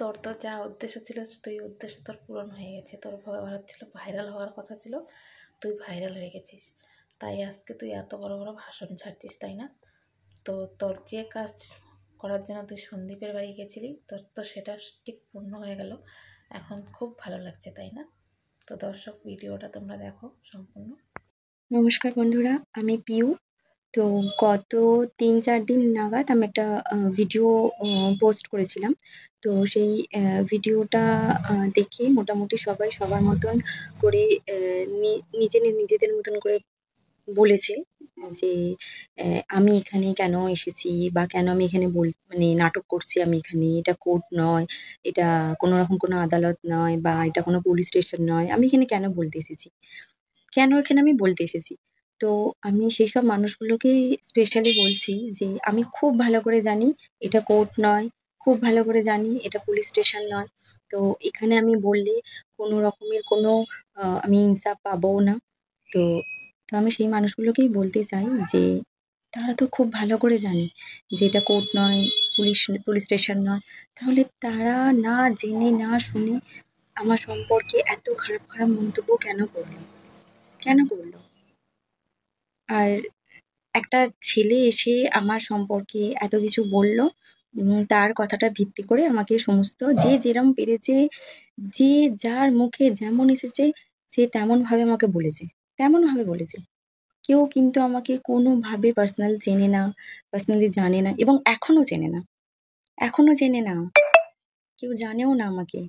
তোর তো যা উদ্দেশ্য ছিল তুই উদ্দেশ্য তোর পূরণ হয়ে গেছে। তোর হচ্ছিল ভাইরাল হওয়ার কথা ছিল, তুই ভাইরাল হয়ে গেছিস, তাই আজকে তুই এত বড় বড় ভাষণ ছাড়ছিস, তাই না? তো তোর যে কাজ করার জন্য তুই সন্দীপের বাড়ি গেছিলি, তোর তো সেটা ঠিক পূর্ণ হয়ে গেল। এখন খুব ভালো লাগছে, তাই না? তো দর্শক, ভিডিওটা তোমরা দেখো সম্পূর্ণ। নমস্কার বন্ধুরা, আমি পিউ। তো গত ৩-৪ দিন নাগাদ আমি একটা ভিডিও পোস্ট করেছিলাম। তো সেই ভিডিওটা দেখে মোটামুটি সবাই সবার মতন করে নিজেদের মতন করে বলেছে যে আমি এখানে কেন এসেছি বা কেন আমি এখানে মানে নাটক করছি। আমি এখানে, এটা কোর্ট নয়, এটা কোনো রকম কোনো আদালত নয়, বা এটা কোনো পুলিশ স্টেশন নয়। আমি এখানে কেন বলতে এসেছি, কেন এখানে আমি বলতে এসেছি। তো আমি সেইসব মানুষগুলোকে স্পেশালি বলছি যে আমি খুব ভালো করে জানি এটা কোর্ট নয়, খুব ভালো করে জানি এটা পুলিশ স্টেশন নয়। তো এখানে আমি বললে কোনো রকমের কোনো আমি ইনসাফ পাবো না। তো তো আমি সেই মানুষগুলোকেই বলতে চাই যে তারা তো খুব ভালো করে জানে যে এটা কোর্ট নয়, পুলিশ স্টেশন নয়। তাহলে তারা না জেনে না শুনে আমার সম্পর্কে এত খারাপ খারাপ মন্তব্য কেন করলো, কেন করলো? আর একটা ছেলে এসে আমার সম্পর্কে এত কিছু বলল, তার কথাটা ভিত্তি করে আমাকে সমস্ত যে যেরম পেরেছে, যে যার মুখে যেমন এসেছে সে তেমন ভাবে আমাকে বলেছে, তেমন ভাবে বলেছে। কেউ কিন্তু আমাকে কোনোভাবে পার্সোনাল চেনে না, পার্সোনালি জানে না, এবং এখনো চেনে না, এখনো চেনে না, কেউ জানেও না আমাকে।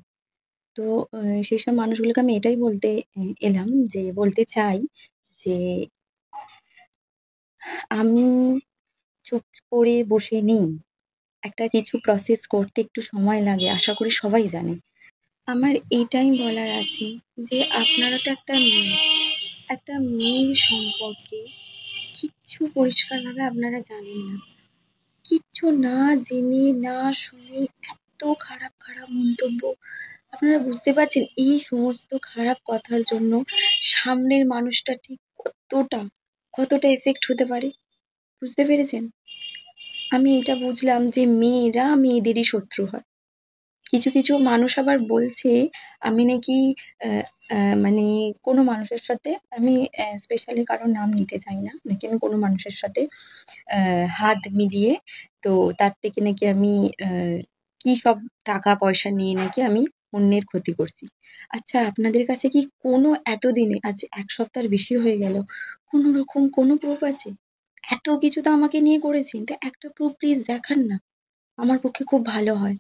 তো সেইসব মানুষগুলোকে আমি এটাই বলতে এলাম, যে বলতে চাই যে আমি চুপ করে বসে নেই। একটা কিছু প্রসেস করতে একটু সময় লাগে, আশা করি সবাই জানে। আমার এটাই বলার আছে যে আপনারা তো একটা মেয়ের সম্পর্কে কিচ্ছু পরিষ্কারভাবে আপনারা জানেন না। কিচ্ছু না জেনে না শুনে এত খারাপ খারাপ মন্তব্য। আপনারা বুঝতে পারছেন এই সমস্ত খারাপ কথার জন্য সামনের মানুষটা ঠিক কতটা এফেক্ট হতে পারে? বুঝতে পেরেছেন? আমি এটা বুঝলাম যে মেয়েরা মেয়েদেরই শত্রু হয়। কিছু কিছু মানুষ আবার বলছে আমি নাকি মানে কোনো মানুষের সাথে, আমি স্পেশালি কারোর নাম নিতে চাই না, নাকি আমি কোনো মানুষের সাথে হাত মিলিয়ে, তো তার থেকে নাকি আমি কি সব টাকা পয়সা নিয়ে নাকি আমি অন্যের ক্ষতি করছি। আচ্ছা, আপনাদের কাছে কি কোনো এতদিনে, আজ ১ সপ্তাহের বেশি হয়ে গেল, কোনো রকম কোনো প্রুফ আছে? এত কিছু তো আমাকে নিয়ে করেছেন, তো একটা প্রুফ প্লিজ দেখান না। আমার পক্ষে খুব ভালো হয়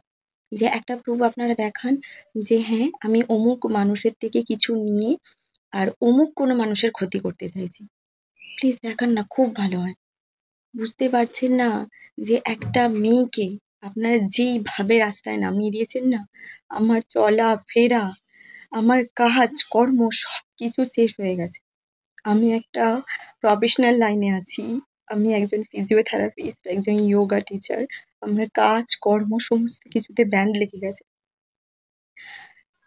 যে একটা প্রুফ আপনারা দেখান যে হ্যাঁ, আমি অমুক মানুষের থেকে কিছু নিয়ে আর অমুক কোনো মানুষের ক্ষতি করতে চাইছি। প্লিজ দেখান না, খুব ভালো হয়। বুঝতে পারছেন না যে একটা মেয়েকে আপনারা যেইভাবে রাস্তায় নামিয়ে দিয়েছেন না, আমার চলাফেরা, আমার কাজ কর্ম সবকিছু শেষ হয়ে গেছে। আমি একটা প্রফেশনাল লাইনে আছি। আমি একজন ফিজিওথেরাপিস্ট, একজন যোগা টিচার। আমার কাজ কর্ম সমস্ত কিছুতে ব্যান্ড লেগে গেছে।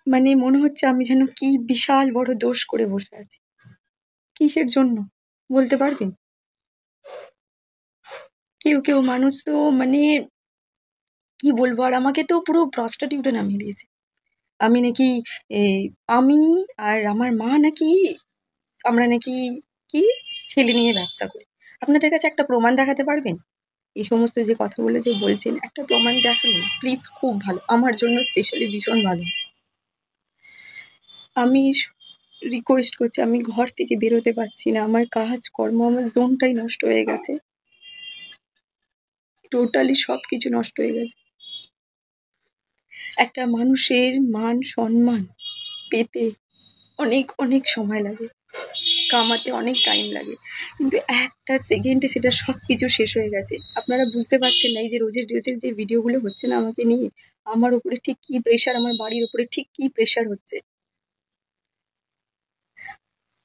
মানে মনে হচ্ছে আমি যেন কি বিশাল বড় দোষ করে বসে আছি। কিসের জন্য বলতে পারবেন? কেউ মানুষ তো মানে কি বলবো, আর আমাকে তো পুরো প্রস্টিটিউটে নামিয়ে দিয়েছে। আমি নাকি এ, আমি আর আমার মা নাকি, আমরা নাকি কি ছেলে নিয়ে ব্যবসা করি। আপনাদের কাছে একটা প্রমাণ দেখাতে পারবেন? এই সমস্ত যে কথাগুলো যে বলছেন, একটা প্রমাণ দেখান প্লিজ, খুব ভালো, আমার জন্য স্পেশালি ভীষণ ভালো। আমি রিকোয়েস্ট করছি, আমি ঘর থেকে বেরোতে পারছি না, আমার কাজ কর্ম, আমার জোনটাই নষ্ট হয়ে গেছে, টোটালি সবকিছু নষ্ট হয়ে গেছে। একটা মানুষের মান সম্মান পেতে অনেক অনেক সময় লাগে, কামাতে অনেক টাইম লাগে, কিন্তু একটা সেকেন্ডে সেটা সবকিছু শেষ হয়ে গেছে। আপনারা বুঝতে পারছেন না এই যে রোজের রোজের যে ভিডিওগুলো হচ্ছে না আমাকে নিয়ে, আমার উপরে ঠিক কি প্রেশার, আমার বাড়ির উপরে ঠিক কি প্রেশার হচ্ছে।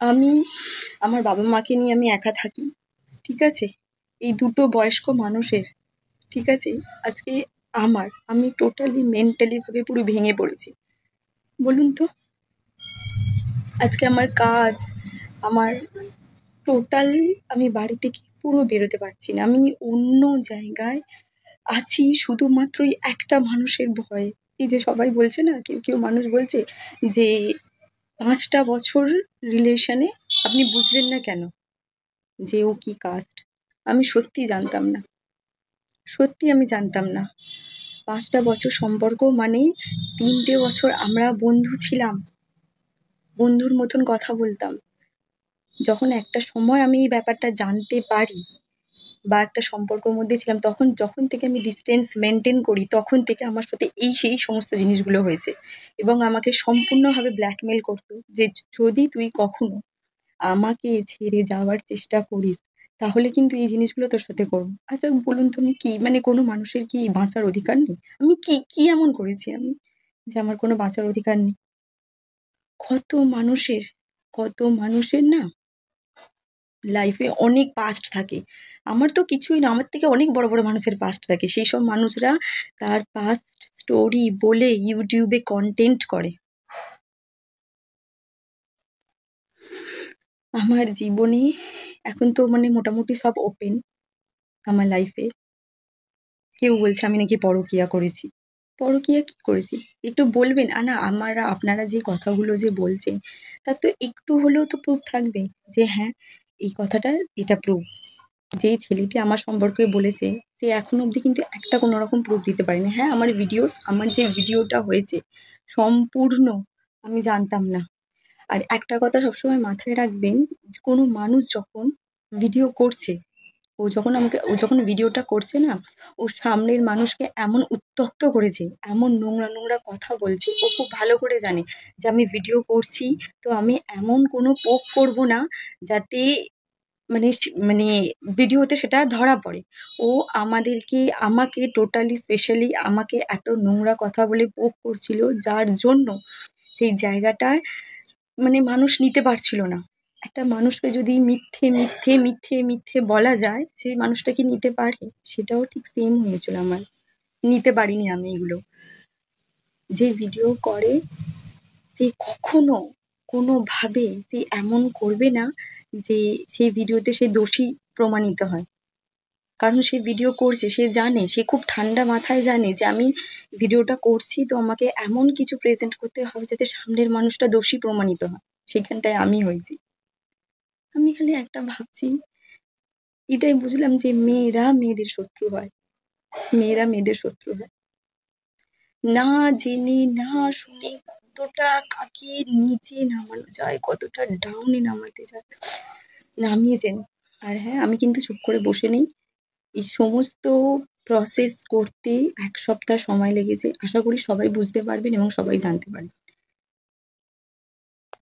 আমি আমার বাবা মাকে নিয়ে আমি একা থাকি, ঠিক আছে? এই দুটো বয়স্ক মানুষের, ঠিক আছে, আজকে আমি টোটালি মেন্টালি ভাবে পুরো ভেঙে পড়েছি। বলুন তো, আজকে আমার কাজ, আমার টোটাল, আমি বাড়ি থেকে পুরো বেরোতে পারছি না। আমি অন্য জায়গায় আছি শুধুমাত্র এই একটা মানুষের ভয়ে, এই যে সবাই বলছে না, কেউ কেউ মানুষ বলছে যে 5টা বছর রিলেশনে আপনি বুঝলেন না কেন যে ও কি কাস্ট। আমি সত্যি জানতাম না, সত্যি আমি জানতাম না। 5টা বছর সম্পর্ক মানে 3টে বছর আমরা বন্ধু ছিলাম, বন্ধুর মতন কথা বলতাম। যখন একটা সময় আমি এই ব্যাপারটা জানতে পারি বা একটা সম্পর্কের মধ্যে ছিলাম, যখন থেকে আমি ডিস্টেন্স মেনটেন করি, তখন থেকে আমার সাথে সেই সমস্ত জিনিসগুলো হয়েছে। এবং আমাকে সম্পূর্ণভাবে ব্ল্যাকমেল করতো যে যদি তুই কখনো আমাকে ছেড়ে যাওয়ার চেষ্টা করিস তাহলে কিন্তু এই জিনিসগুলো তোর সাথে করবো। আচ্ছা বলুন তো, আমি কি মানে কোনো মানুষের কি বাঁচার অধিকার নেই? আমি কি কি এমন করেছি আমি যে আমার কোনো বাঁচার অধিকার নেই? কত মানুষের, কত মানুষের না লাইফে অনেক পাস্ট থাকে। আমার তো কিছুই না, আমার থেকে অনেক বড় বড় মানুষের পাস্ট থাকে। সেই সব মানুষরা তার পাস্ট স্টোরি বলে ইউটিউবে কন্টেন্ট করে। আমার জীবনে এখন তো মানে মোটামুটি সব ওপেন আমার লাইফে। কেউ বলছে আমি নাকি পরকীয়া করেছি। পরকীয়া কি করেছি একটু বলবেন? না আপনারা যে কথাগুলো যে বলছেন তার তো একটু হলেও তো প্রুফ থাকবে যে হ্যাঁ এই কথাটার এটা প্রুফ। যেই ছেলেটি আমার সম্পর্কে বলেছে সে এখনো অবধি কিন্তু একটা কোনো রকম প্রুফ দিতে পারেনি। হ্যাঁ আমার যে ভিডিওটা হয়েছে সম্পূর্ণ আমি জানতাম না। আর একটা কথা সবসময় মাথায় রাখবেন, কোনো মানুষ যখন ভিডিও করছে, ও যখন ভিডিওটা করছে না, ও সামনের মানুষকে এমন উত্ত্যক্ত করেছে, এমন নোংরা নোংরা কথা বলছে। ও খুব ভালো করে জানে যে আমি ভিডিও করছি, তো আমি এমন কোনো পোক করব না যাতে মানে ভিডিওতে সেটা ধরা পড়ে। ও আমাকে টোটালি স্পেশালি আমাকে এত নোংরা কথা বলে পোক করছিল, যার জন্য সেই জায়গাটায় মানে মানুষ নিতে পারছিল না। একটা মানুষকে যদি মিথ্যে মিথ্যে মিথ্যে মিথ্যে বলা যায়, সেই মানুষটা কি নিতে পারে? সেটাও ঠিক সেম হয়েছিল আমার। নিতে পারিনি আমি এগুলো। যে ভিডিও করে সে কখনো কোনোভাবে সে এমন করবে না যে সেই ভিডিওতে সে দোষী প্রমাণিত হয়। কারণ সে ভিডিও করছে, সে জানে, সে খুব ঠান্ডা মাথায় জানে যে আমি ভিডিওটা করছি, তো আমাকে এমন কিছু প্রেজেন্ট করতে হবে যাতে সামনের মানুষটা দোষী প্রমাণিত হয়। সেখানটায় আমি হয়েছি। আমি খালি একটা ভাবছি, এটাই বুঝলাম যে মেয়েরা মেয়েদের শত্রু হয়, মেয়েরা মেয়েদের শত্রু হয়। না জেনে না শুনে কতটা কাকে নিচে নামানো যায়, কতটা ডাউনে নামাতে যায়, নামিয়েছেন। আর হ্যাঁ, আমি কিন্তু চুপ করে বসে নেই। এই সমস্ত প্রসেস করতে 1 সপ্তাহ সময় লেগেছে। আশা করি সবাই বুঝতে পারবেন এবং সবাই জানতে পারবেন।